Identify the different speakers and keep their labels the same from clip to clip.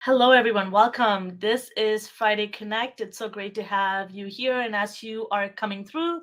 Speaker 1: Hello, everyone. Welcome. This is Friday Connect. It's so great to have you here. And as you are coming through,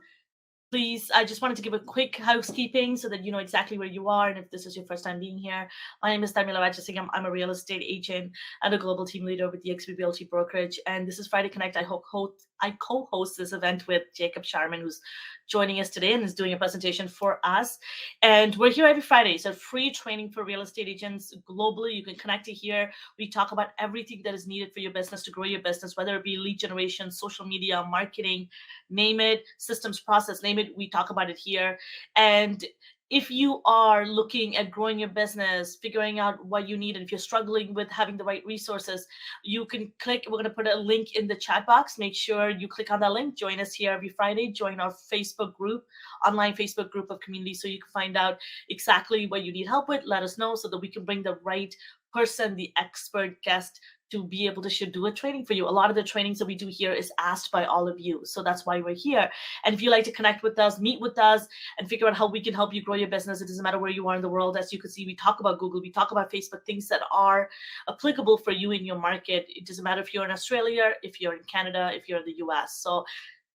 Speaker 1: please, I just wanted to give a quick housekeeping so that you know exactly where you are. And if this is your first time being here, my name is Tamila Rajasingam. I'm a real estate agent and a global team leader with the XP Realty Brokerage. And this is Friday Connect. I co-host this event with Jacob Sharman, who's joining us today and is doing a presentation for us. And we're here every Friday. It's a free training for real estate agents globally. You can connect to here. We talk about everything that is needed for your business to grow your business, whether it be lead generation, social media, marketing, name it, systems process, name it, we talk about it here. And if you are looking at growing your business, figuring out what you need, and if you're struggling with having the right resources, you can click. We're going to put a link in the chat box. Make sure you click on that link. Join us here every Friday. Join our Facebook group, online Facebook group of community, so you can find out exactly what you need help with. Let us know so that we can bring the right person, the expert guest, to be able to do a training for you. A lot of the trainings that we do here is asked by all of you. So that's why we're here. And if you like to connect with us, meet with us, and figure out how we can help you grow your business, it doesn't matter where you are in the world. As you can see, we talk about Google, we talk about Facebook, things that are applicable for you in your market. It doesn't matter if you're in Australia, if you're in Canada, if you're in the US. So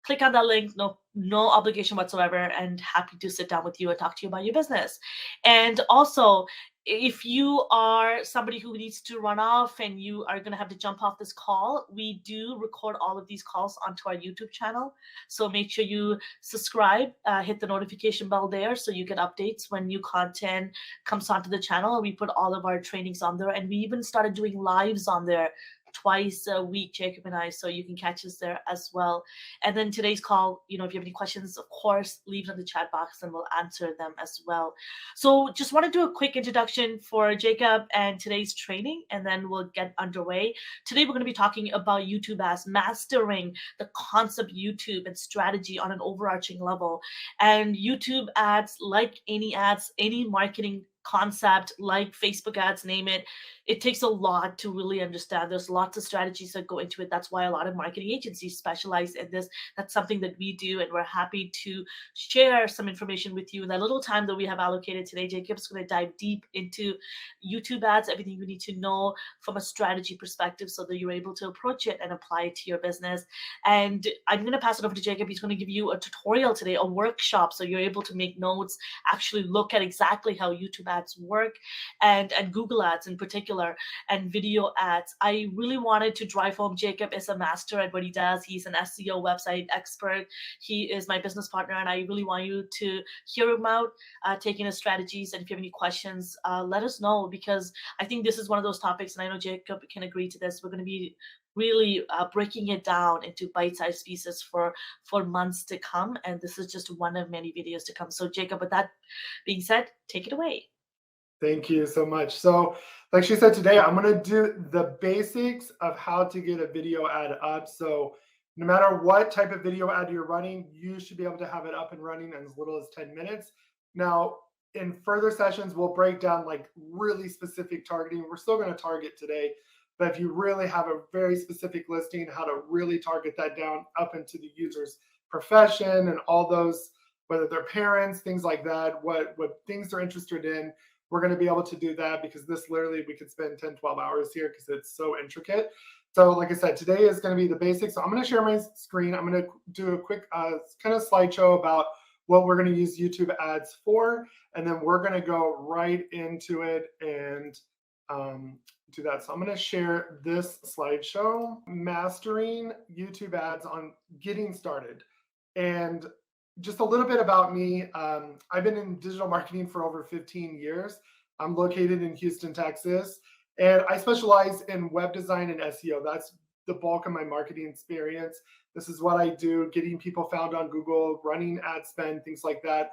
Speaker 1: click on that link, no obligation whatsoever, and happy to sit down with you and talk to you about your business. And also, if you are somebody who needs to run off and you are going to have to jump off this call, we do record all of these calls onto our YouTube channel. So make sure you subscribe, hit the notification bell there so you get updates when new content comes onto the channel. We put all of our trainings on there, and we even started doing lives on there twice a week, Jacob and I, so you can catch us there as well. And then today's call, if you have any questions, of course, leave them in the chat box and we'll answer them as well. So just want to do a quick introduction for Jacob and today's training, and then we'll get underway. Today, we're going to be talking about YouTube ads, mastering the concept YouTube and strategy on an overarching level. And YouTube ads, like any ads, any marketing concept like Facebook ads, name it, it takes a lot to really understand. There's lots of strategies that go into it. That's why a lot of marketing agencies specialize in this. That's something that we do, and we're happy to share some information with you. In that little time that we have allocated today, Jacob's going to dive deep into YouTube ads, everything you need to know from a strategy perspective so that you're able to approach it and apply it to your business. And I'm going to pass it over to Jacob. He's going to give you a tutorial today, a workshop, so you're able to make notes, actually look at exactly how YouTube ads work, and Google ads in particular, and video ads. I really wanted to drive home Jacob is a master at what he does. He's an SEO website expert. He is my business partner, and I really want you to hear him out, taking his strategies. And if you have any questions, let us know, because I think this is one of those topics, and I know Jacob can agree to this. We're going to be really breaking it down into bite-sized pieces for months to come, and this is just one of many videos to come. So Jacob, with that being said, take it away.
Speaker 2: Thank you so much. So like she said, today I'm going to do the basics of how to get a video ad up. So no matter what type of video ad you're running, you should be able to have it up and running in as little as 10 minutes. Now, in further sessions, we'll break down like really specific targeting. We're still going to target today, but if you really have a very specific listing, how to really target that down up into the user's profession and all those, whether they're parents, things like that, what things they're interested in, we're going to be able to do that, because this literally we could spend 10, 12 hours here because it's so intricate. So like I said, today is going to be the basics. So I'm going to share my screen. I'm going to do a quick kind of slideshow about what we're going to use YouTube ads for, and then we're going to go right into it and do that. So I'm going to share this slideshow, mastering YouTube ads on getting started. And just a little bit about me. I've been in digital marketing for over 15 years. I'm located in Houston, Texas, and I specialize in web design and SEO. That's the bulk of my marketing experience. This is what I do, getting people found on Google, running ad spend, things like that,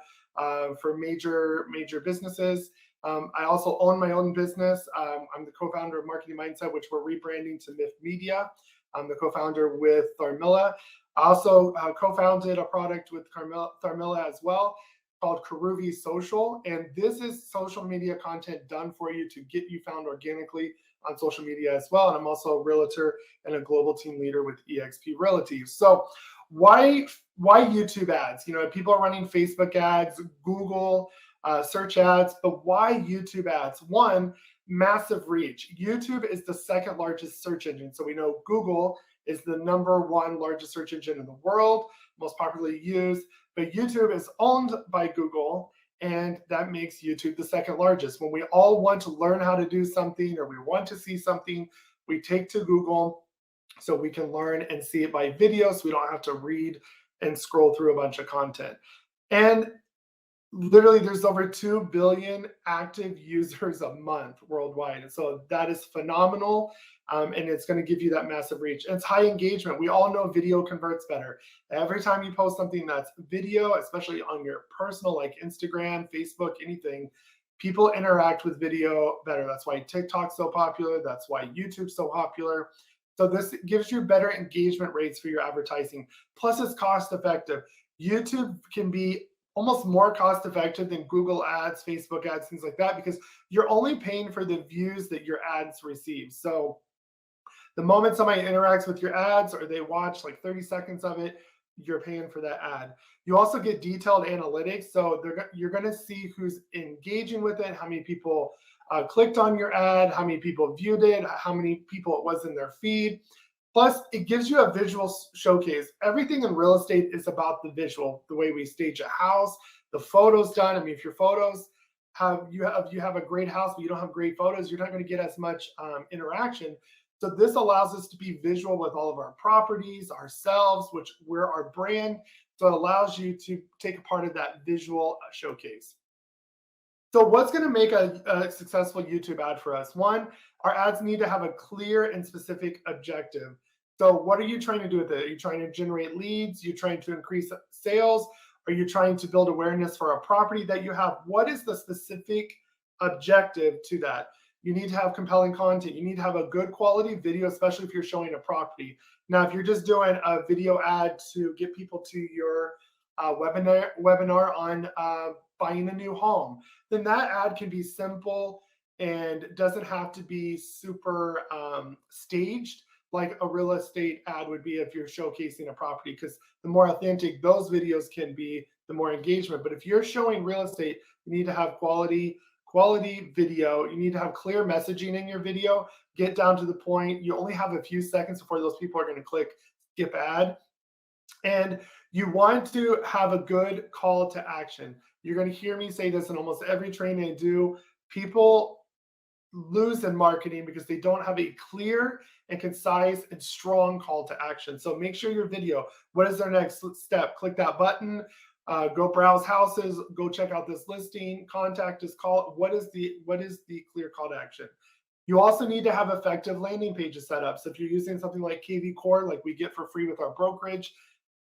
Speaker 2: for major businesses. I also own my own business. I'm the co-founder of Marketing Mindset, which we're rebranding to Myth Media. I'm the co-founder with Tharmilla. I also co-founded a product with Tharmilla as well called Karuvi Social. And this is social media content done for you to get you found organically on social media as well. And I'm also a realtor and a global team leader with eXp Realty. So why YouTube ads? People are running Facebook ads, Google search ads, but why YouTube ads? One, massive reach. YouTube is the second largest search engine. So we know Google is the #1 largest search engine in the world, most popularly used, but YouTube is owned by Google, and that makes YouTube the second largest. When we all want to learn how to do something or we want to see something, we take to Google so we can learn and see it by video so we don't have to read and scroll through a bunch of content. And literally there's over 2 billion active users a month worldwide. And so that is phenomenal. And it's going to give you that massive reach. And it's high engagement. We all know video converts better. Every time you post something that's video, especially on your personal, like Instagram, Facebook, anything, people interact with video better. That's why TikTok's so popular. That's why YouTube's so popular. So this gives you better engagement rates for your advertising. Plus, it's cost effective. YouTube can be almost more cost effective than Google ads, Facebook ads, things like that, because you're only paying for the views that your ads receive. So the moment somebody interacts with your ads or they watch like 30 seconds of it, you're paying for that ad. You also get detailed analytics. So you're going to see who's engaging with it, how many people clicked on your ad, how many people viewed it, how many people it was in their feed. Plus, it gives you a visual showcase. Everything in real estate is about the visual, the way we stage a house, the photos done. I mean, if your photos you have a great house, but you don't have great photos, you're not going to get as much interaction. So this allows us to be visual with all of our properties, ourselves, which we're our brand. So it allows you to take a part of that visual showcase. So what's going to make a successful YouTube ad for us? One, our ads need to have a clear and specific objective. So what are you trying to do with it? Are you trying to generate leads? You're trying to increase sales? Are you trying to build awareness for a property that you have? What is the specific objective to that? You need to have compelling content. You need to have a good quality video, especially if you're showing a property. Now, if you're just doing a video ad to get people to your webinar on buying a new home, then that ad can be simple and doesn't have to be super staged like a real estate ad would be if you're showcasing a property, because the more authentic those videos can be, the more engagement. But if you're showing real estate, you need to have quality video. You need to have clear messaging in your video. Get down to the point. You only have a few seconds before those people are going to click skip ad. And you want to have a good call to action. You're going to hear me say this in almost every training I do. People lose in marketing because they don't have a clear and concise and strong call to action. So make sure your video, what is their next step? Click that button, go browse houses, go check out this listing, contact us, call. What is the clear call to action? You also need to have effective landing pages set up. So if you're using something like KV Core, like we get for free with our brokerage,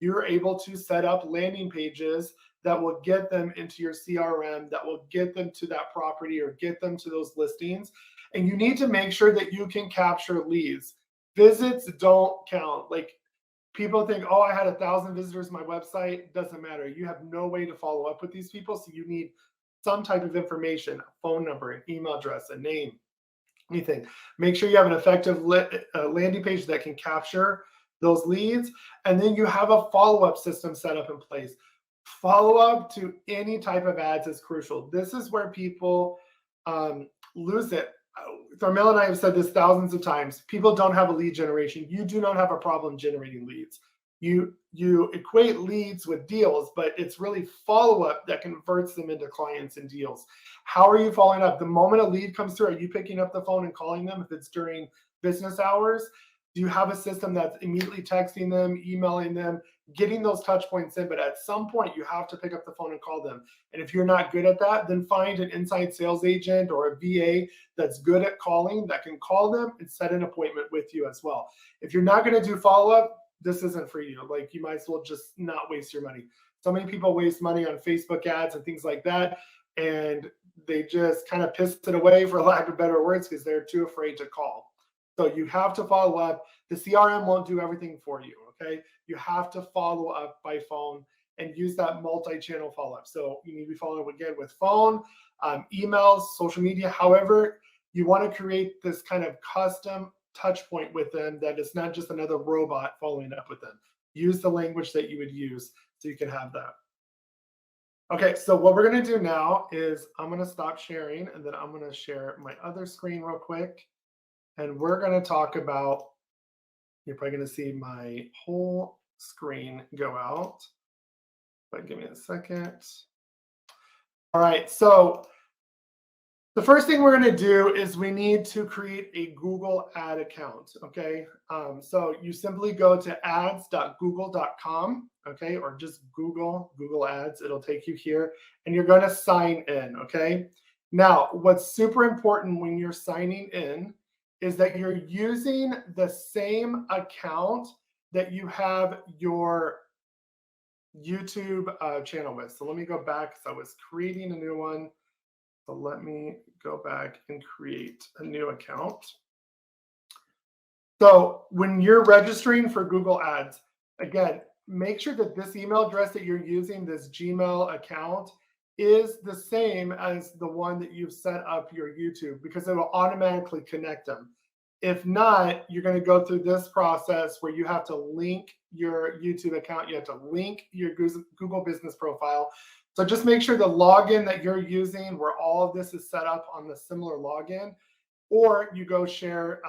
Speaker 2: you're able to set up landing pages that will get them into your CRM, that will get them to that property or get them to those listings. And you need to make sure that you can capture leads. Visits don't count. Like people think, oh, I had 1,000 visitors to my website. Doesn't matter. You have no way to follow up with these people. So you need some type of information, a phone number, an email address, a name, anything. Make sure you have an effective landing page that can capture those leads. And then you have a follow-up system set up in place. Follow-up to any type of ads is crucial. This is where people lose it. Tharmel and I have said this thousands of times. People don't have a lead generation. You do not have a problem generating leads. You equate leads with deals, but it's really follow-up that converts them into clients and deals. How are you following up? The moment a lead comes through, are you picking up the phone and calling them if it's during business hours? Do you have a system that's immediately texting them, emailing them, getting those touch points in? But at some point, you have to pick up the phone and call them. And if you're not good at that, then find an inside sales agent or a VA that's good at calling, that can call them and set an appointment with you as well. If you're not going to do follow-up, this isn't for you. Like you might as well just not waste your money. So many people waste money on Facebook ads and things like that. And they just kind of piss it away, for lack of better words, because they're too afraid to call. So you have to follow up. The CRM won't do everything for you, okay? You have to follow up by phone and use that multi-channel follow-up. So you need to be following up again with phone, emails, social media. However, you want to create this kind of custom touch point with them that is not just another robot following up with them. Use the language that you would use so you can have that. Okay, so what we're going to do now is I'm going to stop sharing and then I'm going to share my other screen real quick. And we're going to talk about, you're probably going to see my whole screen go out. But give me a second. All right, so the first thing we're going to do is we need to create a Google ad account. Okay, so you simply go to ads.google.com, okay, or just Google Ads. It'll take you here, and you're going to sign in. Okay, now what's super important when you're signing in is that you're using the same account that you have your YouTube channel with. So let me go back because I was creating a new one. So let me go back and create a new account. So when you're registering for Google Ads, again, make sure that this email address that you're using, this Gmail account, is the same as the one that you've set up your YouTube, because it will automatically connect them. If not, you're going to go through this process where you have to link your YouTube account. You have to link your Google business profile. So just make sure the login that you're using, where all of this is set up on the similar login, or you go share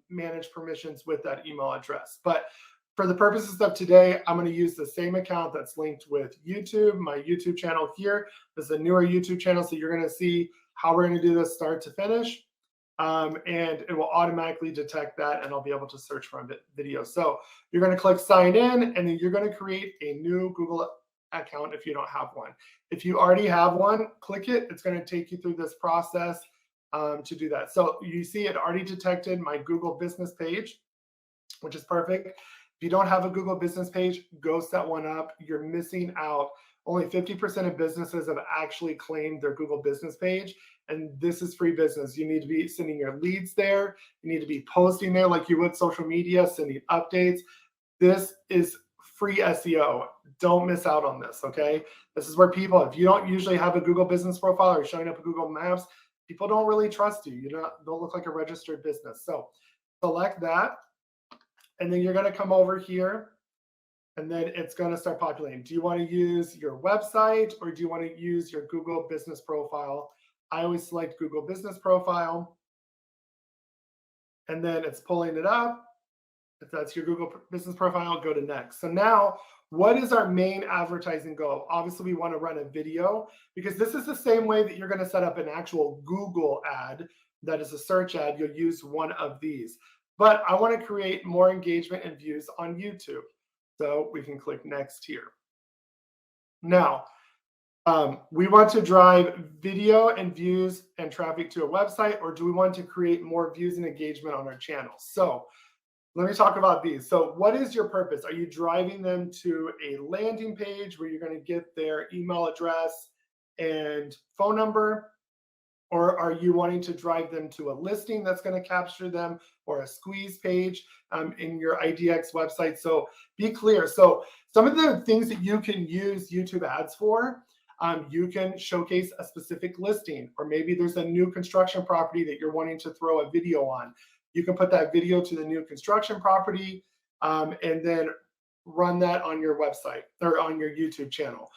Speaker 2: manage permissions with that email address. But for the purposes of today, I'm going to use the same account that's linked with YouTube, my YouTube channel here. This is a newer YouTube channel, so you're going to see how we're going to do this start to finish. And it will automatically detect that, and I'll be able to search for a video. So you're going to click sign in, and then you're going to create a new Google account if you don't have one. If you already have one, click it. It's going to take you through this process to do that. So you see it already detected my Google business page, which is perfect. If you don't have a Google business page, go set one up. You're missing out. Only 50% of businesses have actually claimed their Google business page. And this is free business. You need to be sending your leads there. You need to be posting there like you would social media, sending updates. This is free SEO. Don't miss out on this, okay? This is where people, if you don't usually have a Google business profile or showing up in Google Maps, people don't really trust you. You don't look like a registered business. So select that, and then you're going to come over here, and then it's going to start populating. Do you want to use your website, or do you want to use your Google business profile? I always select Google business profile, and then it's pulling it up. If that's your Google business profile, go to next. So now, what is our main advertising goal? Obviously, we want to run a video, because this is the same way that you're going to set up an actual Google ad that is a search ad. You'll use one of these. But I want to create more engagement and views on YouTube. So we can click next here. Now, we want to drive video and views and traffic to a website, or do we want to create more views and engagement on our channel? So let me talk about these. So what is your purpose? Are you driving them to a landing page where you're going to get their email address and phone number? Or are you wanting to drive them to a listing that's going to capture them, or a squeeze page in your IDX website? So be clear. So some of the things that you can use YouTube ads for, you can showcase a specific listing, or maybe there's a new construction property that you're wanting to throw a video on. You can put that video to the new construction property and then run that on your website or on your YouTube channel.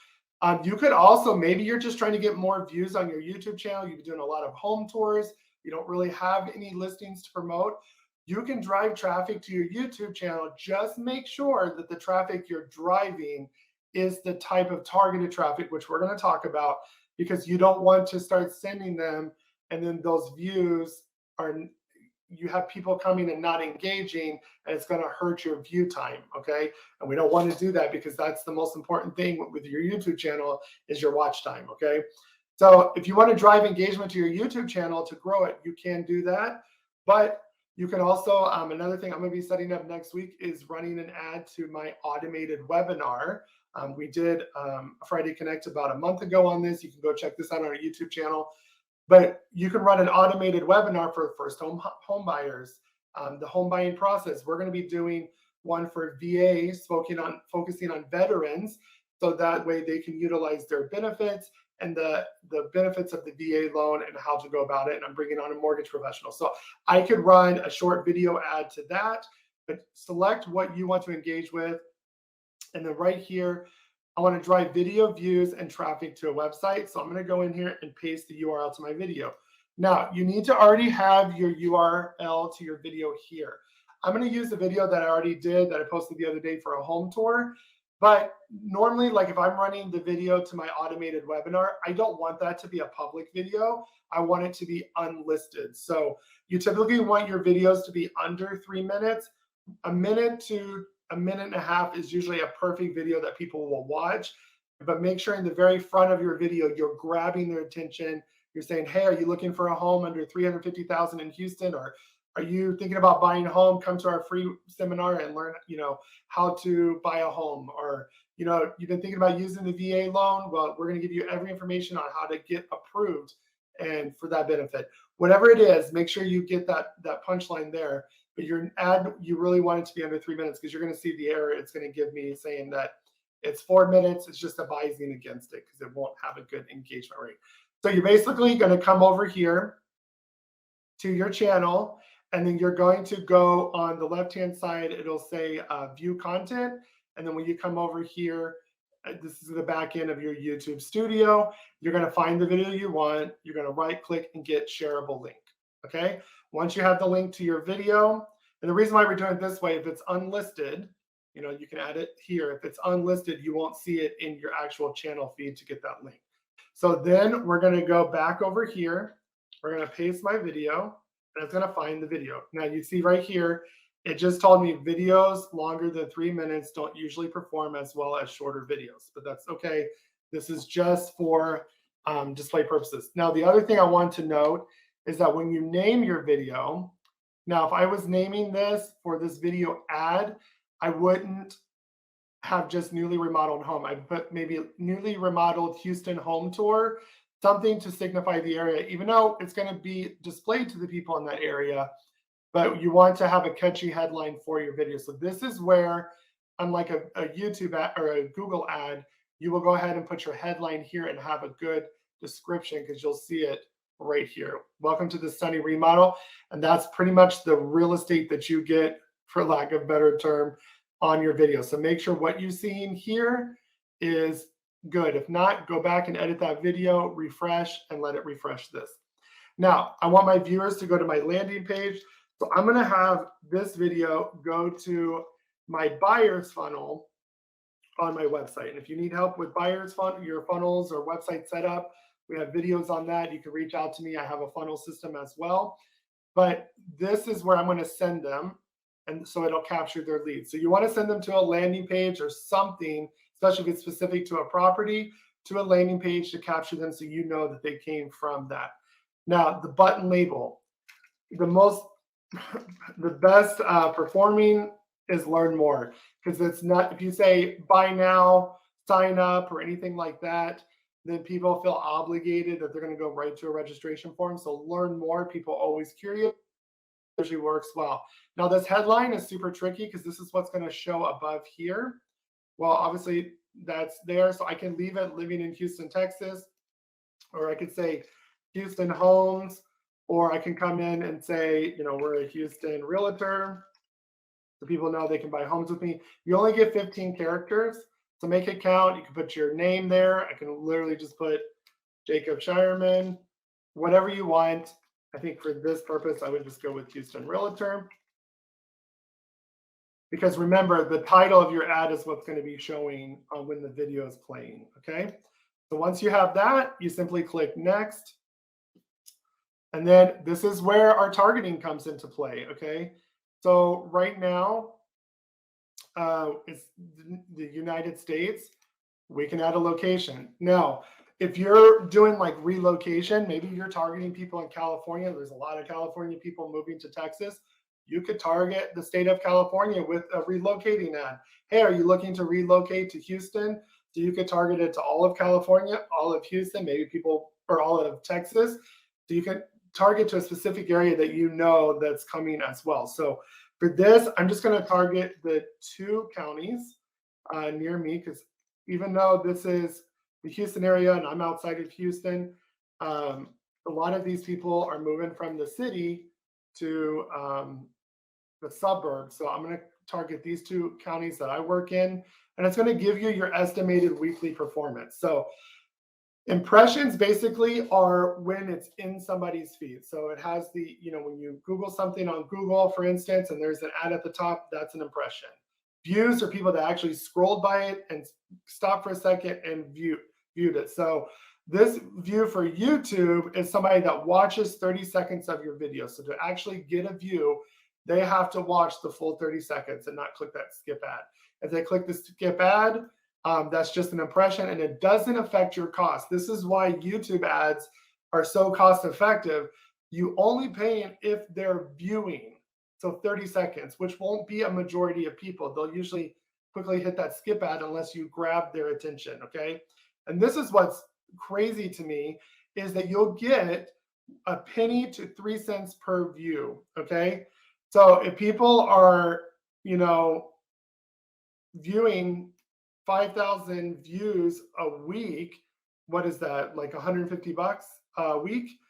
Speaker 2: You could also, maybe you're just trying to get more views on your YouTube channel. You've been doing a lot of home tours. You don't really have any listings to promote. You can drive traffic to your YouTube channel. Just make sure that the traffic you're driving is the type of targeted traffic, which we're going to talk about, because you don't want to start sending them and then those views are, you have people coming and not engaging, and it's going to hurt your view time. Okay. And we don't want to do that, because that's the most important thing with your YouTube channel is your watch time. Okay. So if you want to drive engagement to your YouTube channel to grow it, you can do that. But you can also, another thing I'm going to be setting up next week is running an ad to my automated webinar. We did a Friday Connect about a month ago on this. You can go check this out on our YouTube channel. But you can run an automated webinar for first home buyers, the home buying process. We're going to be doing one for VAs, focusing on veterans, so that way they can utilize their benefits and the benefits of the VA loan and how to go about it. And I'm bringing on a mortgage professional. So I could run a short video ad to that, but select what you want to engage with. And then right here, I want to drive video views and traffic to a website. So I'm going to go in here and paste the URL to my video. Now, you need to already have your URL to your video here. I'm going to use the video that I already did that I posted the other day for a home tour. But normally, like if I'm running the video to my automated webinar, I don't want that to be a public video. I want it to be unlisted. So you typically want your videos to be under 3 minutes. A minute to a minute and a half is usually a perfect video that people will watch. But make sure in the very front of your video, you're grabbing their attention. You're saying, hey, are you looking for a home under 350,000 in Houston? Or are you thinking about buying a home? Come to our free seminar and learn, how to buy a home. Or, you've been thinking about using the VA loan. Well, we're going to give you every information on how to get approved and for that benefit. Whatever it is, make sure you get that punchline there. But your ad, you really want it to be under 3 minutes because you're going to see the error it's going to give me saying that it's 4 minutes. It's just advising against it because it won't have a good engagement rate. So you're basically going to come over here to your channel, and then you're going to go on the left-hand side. It'll say view content. And then when you come over here, this is the back end of your YouTube studio. You're going to find the video you want. You're going to right click and get shareable link. Okay. Once you have the link to your video, and the reason why we're doing it this way, if it's unlisted, you can add it here. If it's unlisted, you won't see it in your actual channel feed to get that link. So then we're going to go back over here. We're going to paste my video, and it's going to find the video. Now you see right here, it just told me videos longer than 3 minutes don't usually perform as well as shorter videos, but that's okay. This is just for display purposes. Now, the other thing I want to note is that when you name your video, now if I was naming this for this video ad, I wouldn't have just newly remodeled home. I'd put maybe newly remodeled Houston home tour, something to signify the area, even though it's going to be displayed to the people in that area. But you want to have a catchy headline for your video. So this is where, unlike a YouTube ad or a Google ad, you will go ahead and put your headline here and have a good description because you'll see it right here. Welcome to the sunny remodel. And that's pretty much the real estate that you get, for lack of a better term, on your video. So make sure what you're seeing here is good. If not, go back and edit that video, refresh, and let it refresh this. Now, I want my viewers to go to my landing page. So I'm going to have this video go to my buyer's funnel on my website. And if you need help with buyer's funnel, your funnels or website setup, we have videos on that. You can reach out to me. I have a funnel system as well. But this is where I'm going to send them. And so it'll capture their leads. So you want to send them to a landing page or something, especially if it's specific to a property, to a landing page to capture them so you know that they came from that. Now, the button label, the best performing is learn more, because it's not, if you say buy now, sign up, or anything like that, then people feel obligated that they're going to go right to a registration form. So learn more, people always curious, usually works well. Now this headline is super tricky because this is what's going to show above here. Well, obviously that's there. So I can leave it living in Houston, Texas, or I could say Houston homes, or I can come in and say, we're a Houston realtor. So people know they can buy homes with me. You only get 15 characters. So make it count. You can put your name there. I can literally just put Jacob Shireman, whatever you want. I think for this purpose, I would just go with Houston Realtor. Because remember, the title of your ad is what's going to be showing when the video is playing, okay? So once you have that, you simply click next. And then this is where our targeting comes into play, okay? So right now, it's the United States. We can add a location. Now, if you're doing like relocation, maybe you're targeting people in California. There's a lot of California people moving to Texas. You could target the state of California with a relocating ad. Hey, are you looking to relocate to Houston? So you could target it to all of California, all of Houston, maybe people, or all of Texas. So you can target to a specific area that you know that's coming as well. So for this, I'm just going to target the 2 counties near me, because even though this is the Houston area and I'm outside of Houston, a lot of these people are moving from the city to the suburbs. So I'm going to target these 2 counties that I work in, and it's going to give you your estimated weekly performance. So impressions basically are when it's in somebody's feed. So it has the, when you Google something on Google, for instance, and there's an ad at the top, that's an impression. Views are people that actually scrolled by it and stopped for a second and viewed it. So this view for YouTube is somebody that watches 30 seconds of your video. So to actually get a view, they have to watch the full 30 seconds and not click that skip ad. If they click the skip ad, that's just an impression, and it doesn't affect your cost. This is why YouTube ads are so cost effective. You only pay if they're viewing. So 30 seconds, which won't be a majority of people. They'll usually quickly hit that skip ad unless you grab their attention, okay? And this is what's crazy to me, is that you'll get a penny to 3 cents per view, okay? So if people are, viewing 5,000 views a week, what is that, like $150 a week?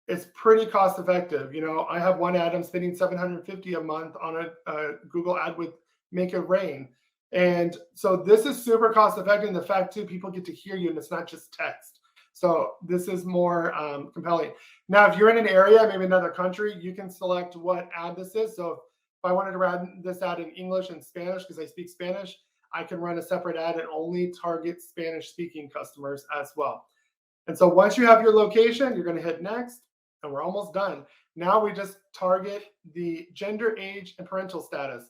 Speaker 2: It's pretty cost effective. I have one ad, I'm spending $750 a month on a Google ad with Make It Rain. And so this is super cost effective. And the fact too, people get to hear you and it's not just text. So this is more compelling. Now, if you're in an area, maybe another country, you can select what ad this is. So if I wanted to run this ad in English and Spanish, because I speak Spanish, I can run a separate ad and only target Spanish speaking customers as well. And so once you have your location, you're going to hit next, and we're almost done. Now we just target the gender, age, and parental status,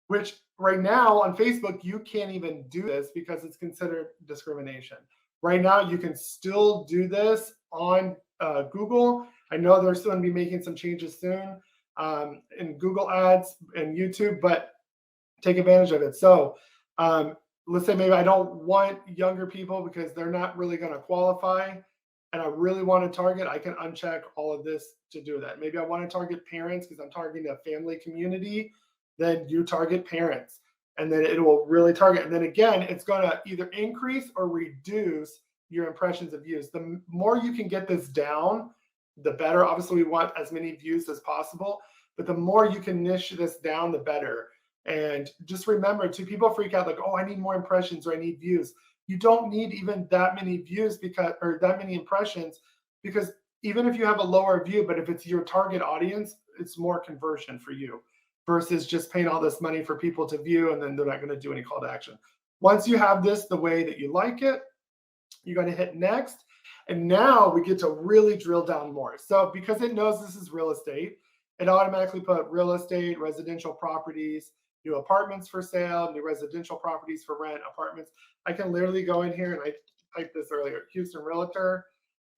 Speaker 2: which right now on Facebook, you can't even do this because it's considered discrimination. Right now, you can still do this on Google. I know they're still going to be making some changes soon in Google ads and YouTube, but take advantage of it. So let's say maybe I don't want younger people because they're not really going to qualify, and I really want to target, I can uncheck all of this to do that. Maybe I want to target parents because I'm targeting a family community, then you target parents, and then it will really target. And then again, it's going to either increase or reduce your impressions of views. The more you can get this down, the better. Obviously, we want as many views as possible, but the more you can niche this down, the better. And just remember, too, people freak out like, oh, I need more impressions or I need views. You don't need even that many views or that many impressions, because even if you have a lower view, but if it's your target audience, it's more conversion for you versus just paying all this money for people to view and then they're not going to do any call to action. Once you have this the way that you like it, you're going to hit next. And now we get to really drill down more. So because it knows this is real estate, it automatically put real estate, residential properties, new apartments for sale, new residential properties for rent, apartments. I can literally go in here, and I typed this earlier, Houston Realtor,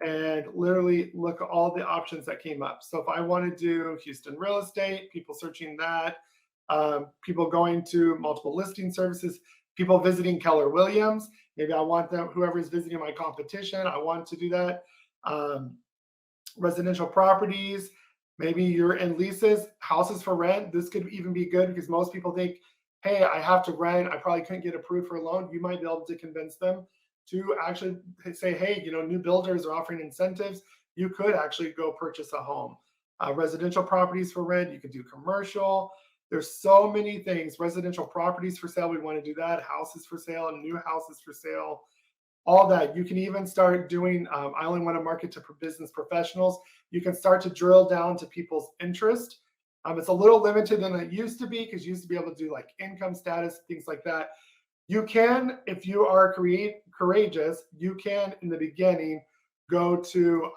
Speaker 2: and literally look at all the options that came up. So if I want to do Houston real estate, people searching that, people going to multiple listing services, people visiting Keller Williams. Maybe I want them, whoever's visiting my competition, I want to do that. Residential properties, maybe you're in leases, houses for rent. This could even be good because most people think, hey, I have to rent. I probably couldn't get approved for a loan. You might be able to convince them to actually say, hey, new builders are offering incentives. You could actually go purchase a home. Residential properties for rent, you could do commercial. There's so many things. Residential properties for sale, we want to do that. Houses for sale, new houses for sale, all that. You can even start doing, I only want to market to business professionals. You can start to drill down to people's interest. It's a little limited than it used to be because you used to be able to do like income status, things like that. You can, if you are courageous, you can in the beginning go to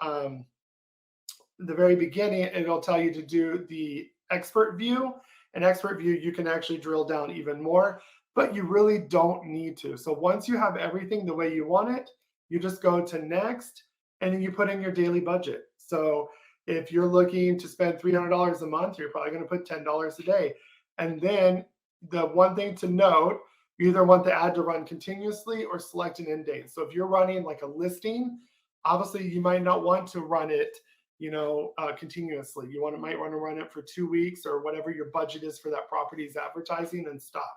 Speaker 2: the very beginning. It'll tell you to do the expert view. And expert view, you can actually drill down even more, but you really don't need to. So once you have everything the way you want it, you just go to next, and then you put in your daily budget. So if you're looking to spend $300 a month, you're probably going to put $10 a day. And then the one thing to note, you either want the ad to run continuously or select an end date. So if you're running like a listing, obviously you might not want to run it continuously. You might want to run it for 2 weeks or whatever your budget is for that property's advertising and stop.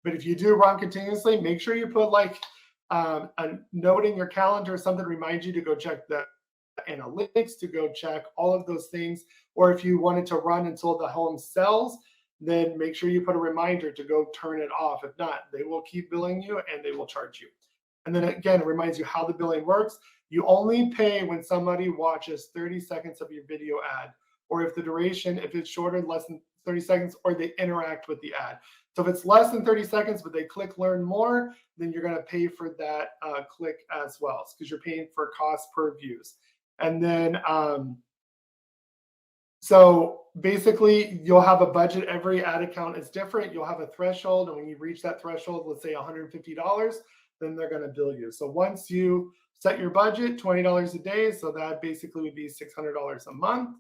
Speaker 2: But if you do run continuously, make sure you put like a note in your calendar, something to remind you to go check the analytics, to go check all of those things. Or if you wanted to run until the home sells, then make sure you put a reminder to go turn it off. If not, they will keep billing you and they will charge you. And then again, it reminds you how the billing works. You only pay when somebody watches 30 seconds of your video ad, or if the duration, if it's shorter, less than 30 seconds, or they interact with the ad. So if it's less than 30 seconds, but they click learn more, then you're going to pay for that click as well, because you're paying for cost per views. And then, so basically, you'll have a budget. Every ad account is different. You'll have a threshold. And when you reach that threshold, let's say $150, then they're going to bill you. So once you set your budget, $20 a day, so that basically would be $600 a month.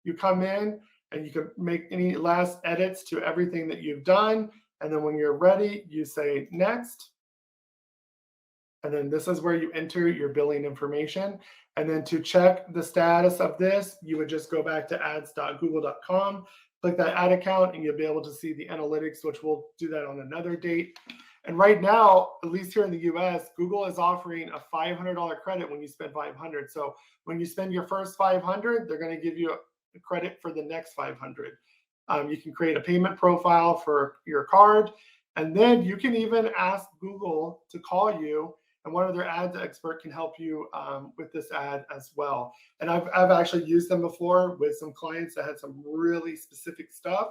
Speaker 2: You come in and you can make any last edits to everything that you've done. And then when you're ready, you say next. And then this is where you enter your billing information. And then to check the status of this, you would just go back to ads.google.com, click that ad account, and you'll be able to see the analytics, which we'll do that on another date. And right now, at least here in the US, Google is offering a $500 credit when you spend $500. So when you spend your first $500, they're going to give you a credit for the next $500. You can create a payment profile for your card, and then you can even ask Google to call you, and one of their ads expert can help you with this ad as well. And I've actually used them before with some clients that had some really specific stuff,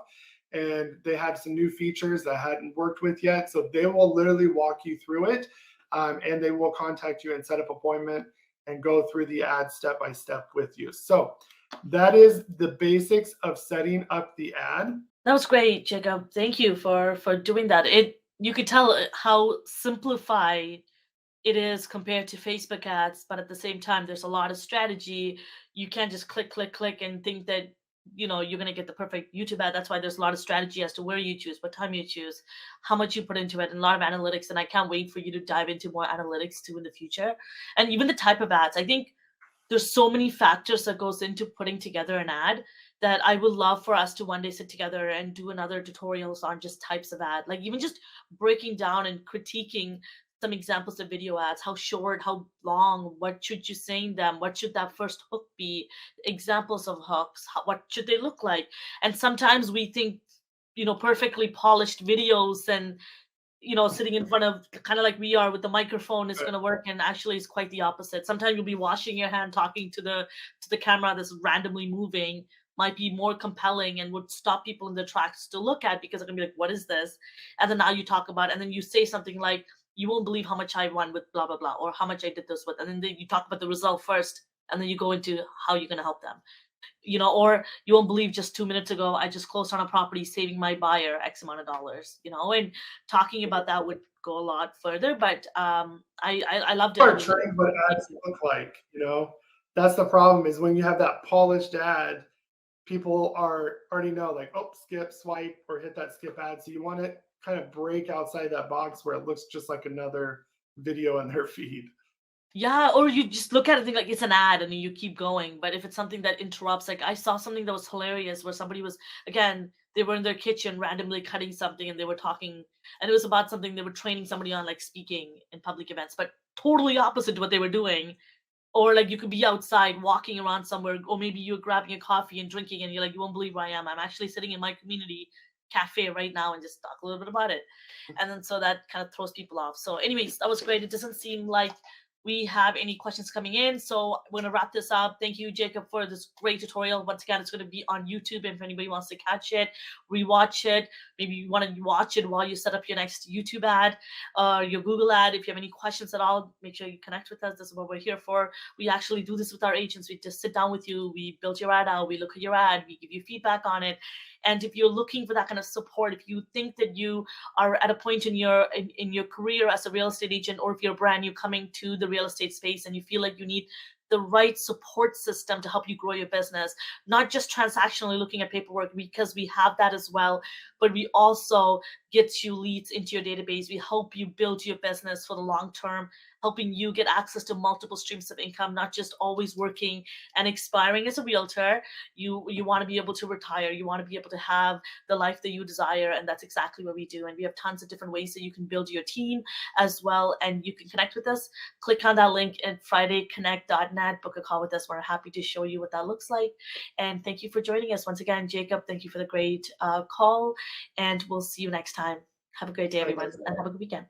Speaker 2: and they had some new features that I hadn't worked with yet. So they will literally walk you through it, and they will contact you and set up an appointment and go through the ad step by step with you. So that is the basics of setting up the ad.
Speaker 1: That was great, Jacob. Thank you for doing that. You could tell how simplified it is compared to Facebook ads, but at the same time, there's a lot of strategy. You can't just click, click, click and think that you're going to get the perfect YouTube ad. That's why there's a lot of strategy as to where you choose, what time you choose, how much you put into it, and a lot of analytics. And I can't wait for you to dive into more analytics too in the future. And even the type of ads. I think there's so many factors that goes into putting together an ad that I would love for us to one day sit together and do another tutorials on just types of ad, like even just breaking down and critiquing some examples of video ads, how short, how long, what should you say in them, what should that first hook be, examples of hooks, what should they look like. And sometimes we think perfectly polished videos and sitting in front of, kind of like we are with the microphone, is going to work, and actually it's quite the opposite. Sometimes you'll be washing your hand talking to the camera that's randomly moving, might be more compelling and would stop people in their tracks to look at, because they're gonna be like, what is this? And then now you talk about, and then you say something like, you won't believe how much I won with blah blah blah, or how much I did this with, and then you talk about the result first, and then you go into how you're going to help them. Or you won't believe, just 2 minutes ago I just closed on a property, saving my buyer X amount of dollars. And talking about that would go a lot further. But I loved it.
Speaker 2: Are trained what ads look like. That's the problem, is when you have that polished ad, people already know, like, oh, skip, swipe, or hit that skip ad. So you want to kind of break outside that box where it looks just like another video in their feed.
Speaker 1: Yeah, or you just look at it and think like it's an ad and you keep going. But if it's something that interrupts, like I saw something that was hilarious where somebody was, again, they were in their kitchen randomly cutting something and they were talking, and it was about something they were training somebody on, like speaking in public events, but totally opposite to what they were doing. Or like you could be outside walking around somewhere, or maybe you're grabbing a coffee and drinking and you're like, you won't believe where I am. I'm actually sitting in my community cafe right now, and just talk a little bit about it. And then so that kind of throws people off. So anyways, that was great. It doesn't seem like we have any questions coming in, so I'm going to wrap this up. Thank you, Jacob, for this great tutorial. Once again, it's going to be on YouTube, and if anybody wants to catch it, rewatch it, maybe you want to watch it while you set up your next YouTube ad, your Google ad. If you have any questions at all, make sure you connect with us. This is what we're here for. We actually do this with our agents. We just sit down with you, we build your ad out, we look at your ad, we give you feedback on it. And if you're looking for that kind of support, if you think that you are at a point in your career as a real estate agent, or if you're brand new coming to the real estate space and you feel like you need the right support system to help you grow your business, not just transactionally looking at paperwork, because we have that as well, but we also get you leads into your database. We help you build your business for the long term helping you get access to multiple streams of income, not just always working and expiring as a realtor. You want to be able to retire. You want to be able to have the life that you desire, and that's exactly what we do. And we have tons of different ways that you can build your team as well, and you can connect with us. Click on that link at fridayconnect.net. Book a call with us. We're happy to show you what that looks like. And thank you for joining us once again, Jacob. Thank you for the great call, and we'll see you next time. Have a great day,
Speaker 2: Bye,
Speaker 1: everyone,
Speaker 2: guys.
Speaker 1: and have a good weekend.